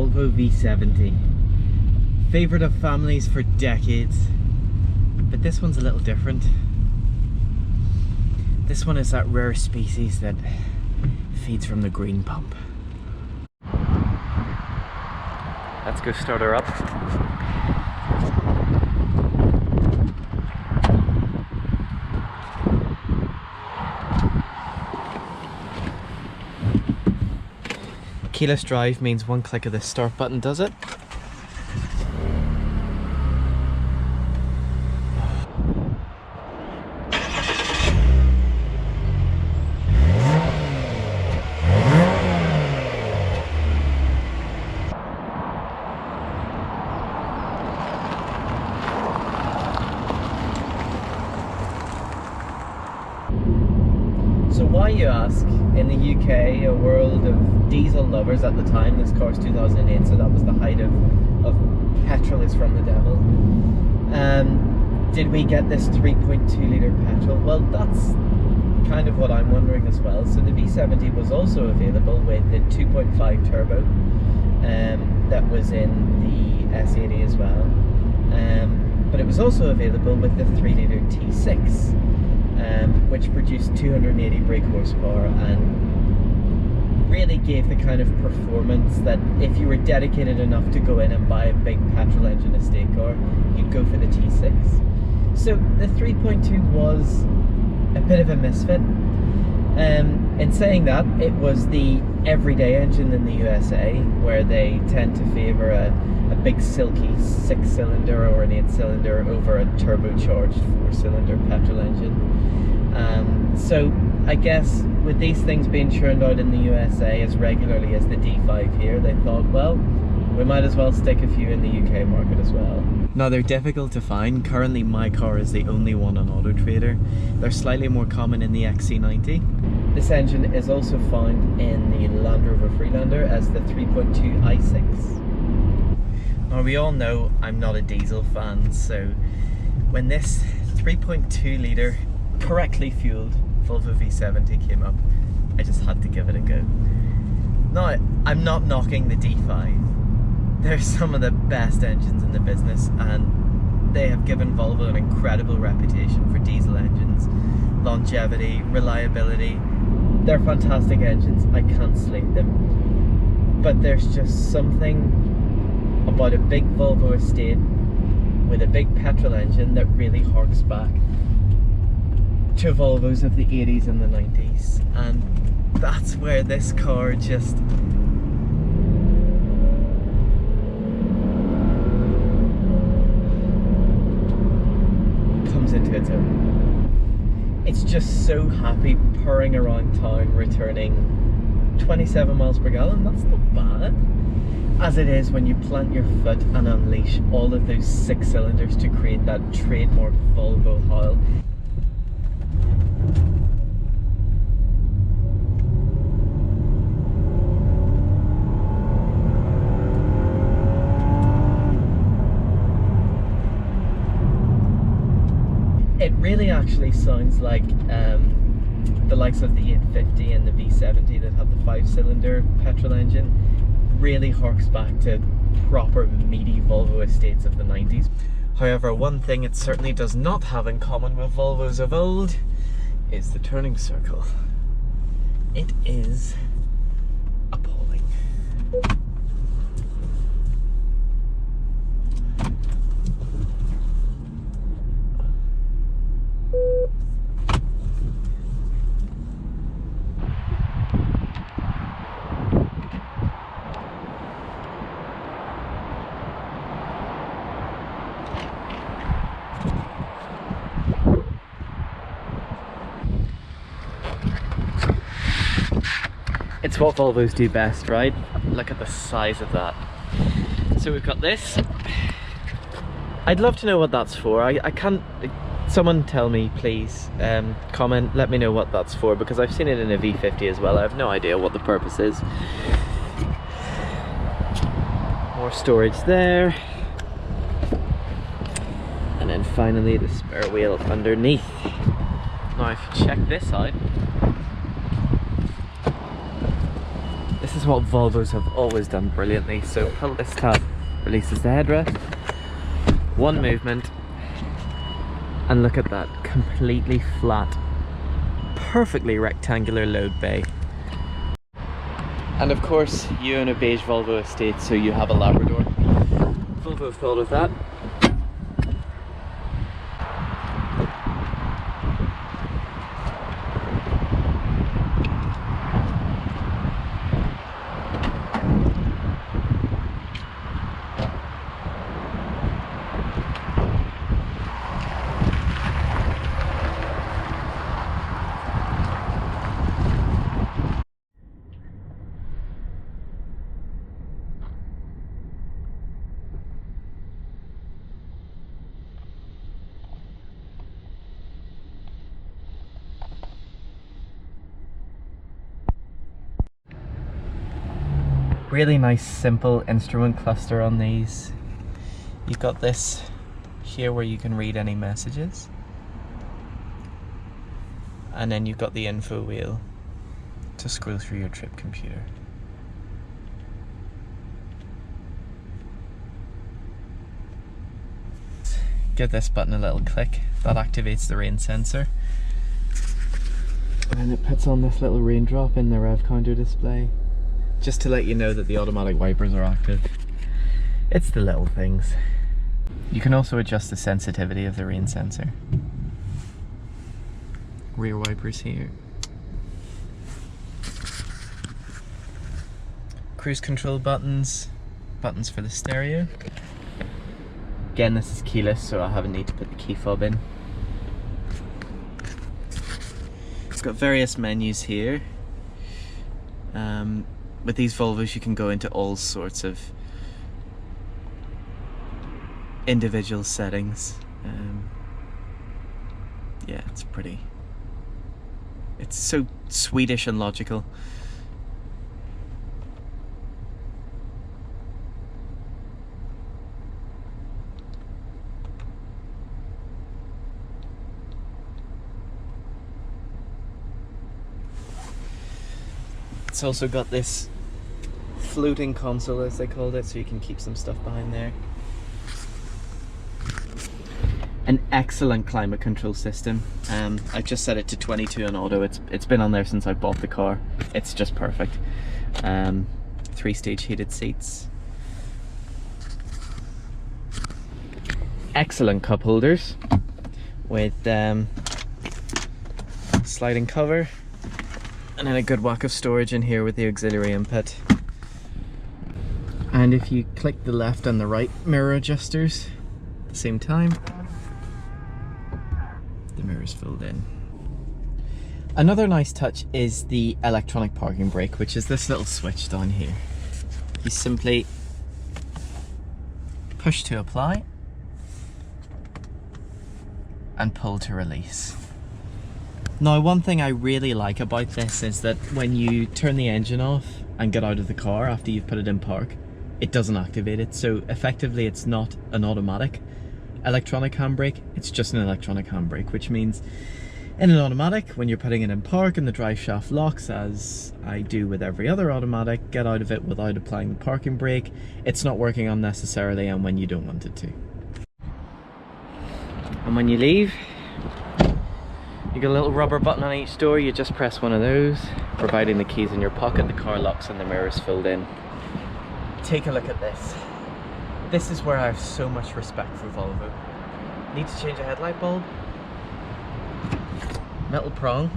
Volvo V70. Favorite of families for decades, but this one's a little different. This one is that rare species that feeds from the green pump. Let's go start her up. Keyless drive means one click of the start button does it. So why, you ask? In the UK, a world of diesel lovers at the time, this car's 2008, so that was the height of petrol is from the devil. Did we get this 3.2 litre petrol? Well, that's kind of what I'm wondering as well. So the V70 was also available with the 2.5 turbo that was in the S80 as well. But it was also available with the 3 litre T6. Which produced 280 brake horsepower and really gave the kind of performance that if you were dedicated enough to go in and buy a big petrol engine estate car, you'd go for the T6. So the 3.2 was a bit of a misfit. In saying that, it was the everyday engine in the USA, where they tend to favour a big silky 6-cylinder or an 8-cylinder over a turbocharged 4-cylinder petrol engine. So I guess with these things being churned out in the USA as regularly as the D5 here, they thought, well, we might as well stick a few in the UK market as well. Now, they're difficult to find. Currently my car is the only one on Auto Trader. They're slightly more common in the XC90. This engine is also found in the Land Rover Freelander as the 3.2 i6. Now, we all know I'm not a diesel fan, so when this 3.2 litre correctly fueled Volvo V70 came up, I just had to give it a go. Now, I'm not knocking the D5. They're some of the best engines in the business, and they have given Volvo an incredible reputation for diesel engines. Longevity, reliability, they're fantastic engines, I can't slate them. But there's just something about a big Volvo estate with a big petrol engine that really harks back to Volvos of the 80s and the 90s, and that's where this car just comes into its own. It's just so happy purring around town, returning 27 miles per gallon. That's not bad, as it is when you plant your foot and unleash all of those 6 cylinders to create that trademark Volvo howl. It really actually sounds like the likes of the 850 and the V70 that had the 5-cylinder petrol engine. Really harks back to proper meaty Volvo estates of the 90s. However, one thing it certainly does not have in common with Volvos of old is the turning circle. It is appalling. It's what Volvos do best, right? Look at the size of that. So we've got this. I'd love to know what that's for. I can't... Someone tell me, please. Comment, let me know what that's for, because I've seen it in a V50 as well. I have no idea what the purpose is. More storage there. And then finally the spare wheel underneath. Now if you check this out, this This is what Volvos have always done brilliantly. So pull this tab, releases the headrest, one movement, and look at that, completely flat, perfectly rectangular load bay. And of course you own a beige Volvo estate, so you have a Labrador. Volvo thought of that. Really nice simple instrument cluster on these. You've got this here where you can read any messages, and then you've got the info wheel to scroll through your trip computer. Give this button a little click, that activates the rain sensor, and then it puts on this little raindrop in the rev counter display, just to let you know that the automatic wipers are active. It's the little things. You can also adjust the sensitivity of the rain sensor. Rear wipers here. Cruise control buttons, buttons for the stereo. Again, this is keyless, so I haven't need to put the key fob in. It's got various menus here. With these Volvos you can go into all sorts of individual settings. Yeah, it's pretty. It's so Swedish and logical. It's also got this floating console, as they called it, so you can keep some stuff behind there. An excellent climate control system. I just set it to 22 on auto. It's been on there since I bought the car. It's just perfect. 3-stage heated seats. Excellent cup holders with sliding cover. And then a good whack of storage in here with the auxiliary input. And if you click the left and the right mirror adjusters at the same time, the mirror's filled in. Another nice touch is the electronic parking brake, which is this little switch down here. You simply push to apply and pull to release. Now, one thing I really like about this is that when you turn the engine off and get out of the car after you've put it in park, it doesn't activate it. So effectively it's not an automatic electronic handbrake, it's just an electronic handbrake, which means in an automatic, when you're putting it in park and the drive shaft locks, as I do with every other automatic, get out of it without applying the parking brake, it's not working unnecessarily and when you don't want it to. And when you leave, you got a little rubber button on each door. You just press one of those. Providing the keys in your pocket, the car locks and the mirror's filled in. Take a look at this. This is where I have so much respect for Volvo. Need to change a headlight bulb? Metal prong,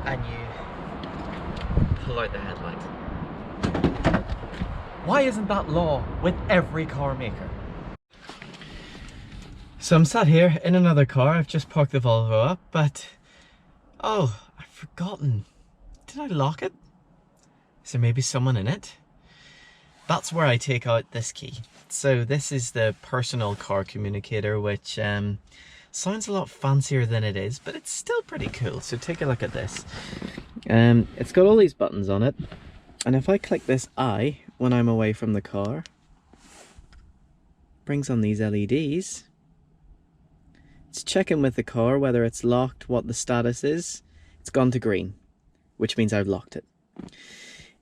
and you pull out the headlight. Why isn't that law with every car maker? So I'm sat here in another car. I've just parked the Volvo up, but oh, I've forgotten. Did I lock it? Is there maybe someone in it? That's where I take out this key. So this is the personal car communicator, which sounds a lot fancier than it is, but it's still pretty cool. So take a look at this. It's got all these buttons on it, and if I click this I when I'm away from the car, brings on these LEDs. It's checking with the car whether it's locked, what the status is. It's gone to green, which means I've locked it.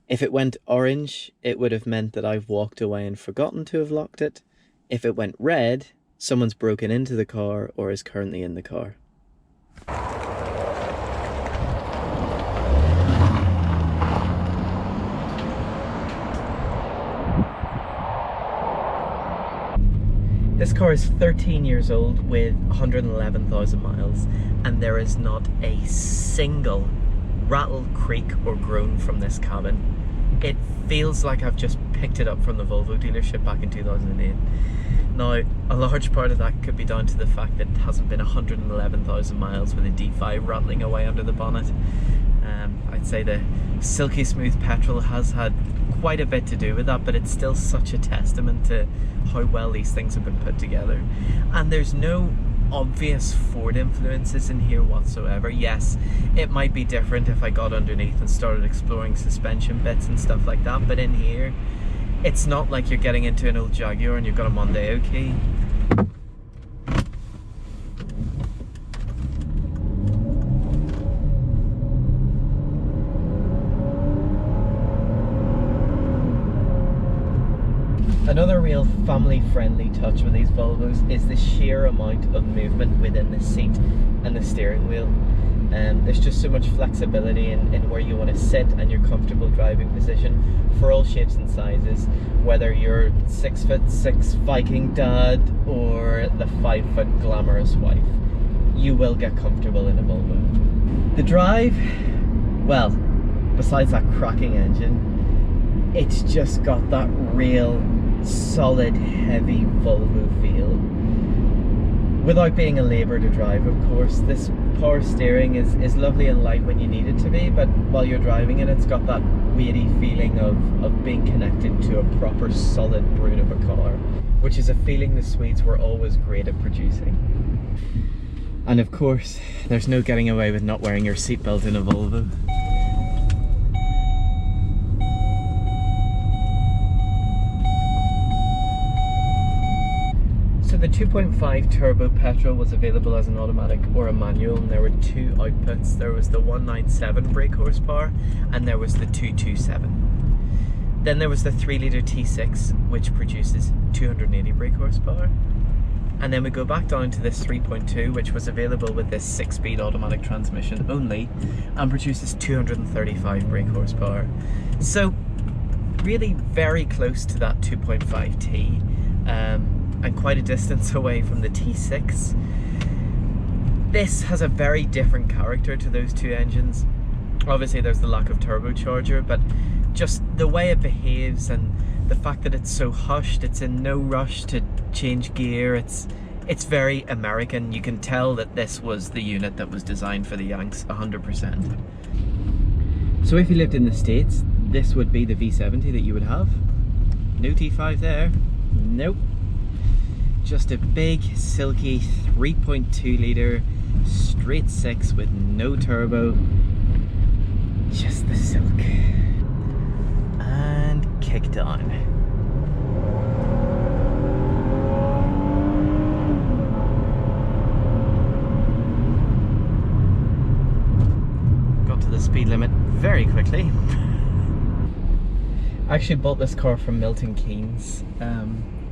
If it went orange, it would have meant that I've walked away and forgotten to have locked it. If it went red, someone's broken into the car or is currently in the car. This car is 13 years old with 111,000 miles, and there is not a single rattle, creak or groan from this cabin. It feels like I've just picked it up from the Volvo dealership back in 2008. Now, a large part of that could be down to the fact that it hasn't been 111,000 miles with a D5 rattling away under the bonnet. I'd say the silky smooth petrol has had quite a bit to do with that, but it's still such a testament to how well these things have been put together. And there's no obvious Ford influences in here whatsoever. Yes, it might be different if I got underneath and started exploring suspension bits and stuff like that, but in here it's not like you're getting into an old Jaguar and you've got a Mondeo key. Another real family-friendly touch with these Volvos is the sheer amount of movement within the seat and the steering wheel. There's just so much flexibility in where you want to sit and your comfortable driving position for all shapes and sizes, whether you're 6'6" Viking dad or the 5' glamorous wife. You will get comfortable in a Volvo. The drive, well, besides that cracking engine, it's just got that real solid, heavy Volvo feel. Without being a labour to drive, of course. This power steering is lovely and light when you need it to be, but while you're driving it, it's got that weighty feeling of being connected to a proper solid brute of a car, which is a feeling the Swedes were always great at producing. And of course, there's no getting away with not wearing your seatbelt in a Volvo. So the 2.5 turbo petrol was available as an automatic or a manual, and there were two outputs. There was the 197 brake horsepower and there was the 227. Then there was the 3-litre T6, which produces 280 brake horsepower. And then we go back down to this 3.2, which was available with this 6-speed automatic transmission only, and produces 235 brake horsepower. So really very close to that 2.5T. And quite a distance away from the T6. This has a very different character to those two engines. Obviously there's the lack of turbocharger, but just the way it behaves and the fact that it's so hushed, it's in no rush to change gear, it's very American. You can tell that this was the unit that was designed for the Yanks 100%. So if you lived in the States, this would be the V70 that you would have. No T5 there, nope. Just a big, silky 3.2 litre straight 6 with no turbo. Just the silk. And kick down. Got to the speed limit very quickly. I actually bought this car from Milton Keynes.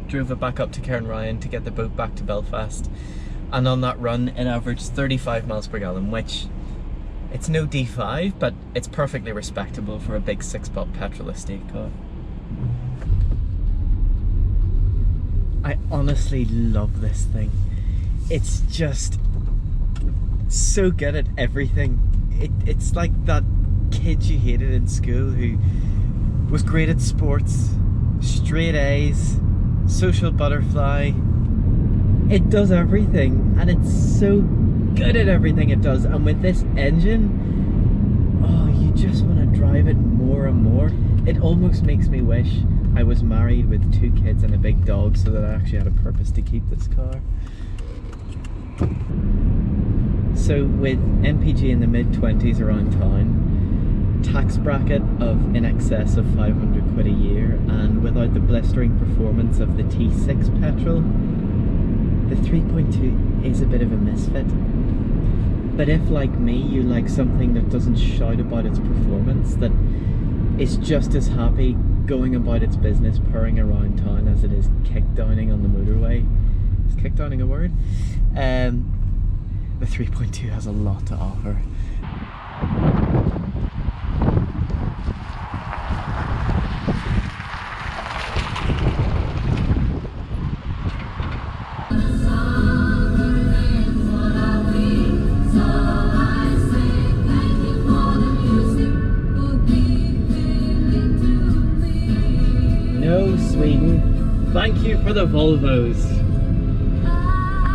Drove it back up to Cairnryan to get the boat back to Belfast, and on that run it averaged 35 miles per gallon, which it's no D5, but it's perfectly respectable for a big 6-pot petrol estate car. I honestly love this thing. It's just so good at everything. It's like that kid you hated in school who was great at sports, straight A's, social butterfly. It does everything, and it's so good at everything it does. And with this engine, oh, you just want to drive it more and more. It almost makes me wish I was married with 2 kids and a big dog so that I actually had a purpose to keep this car. So with MPG in the mid-20s around town, tax bracket of in excess of 500 quid a year, and without the blistering performance of the T6 petrol, the 3.2 is a bit of a misfit. But if, like me, you like something that doesn't shout about its performance, that is just as happy going about its business, purring around town, as it is kickdowning on the motorway. Is kickdowning a word? The 3.2 has a lot to offer. No, Sweden. Thank you for the Volvos.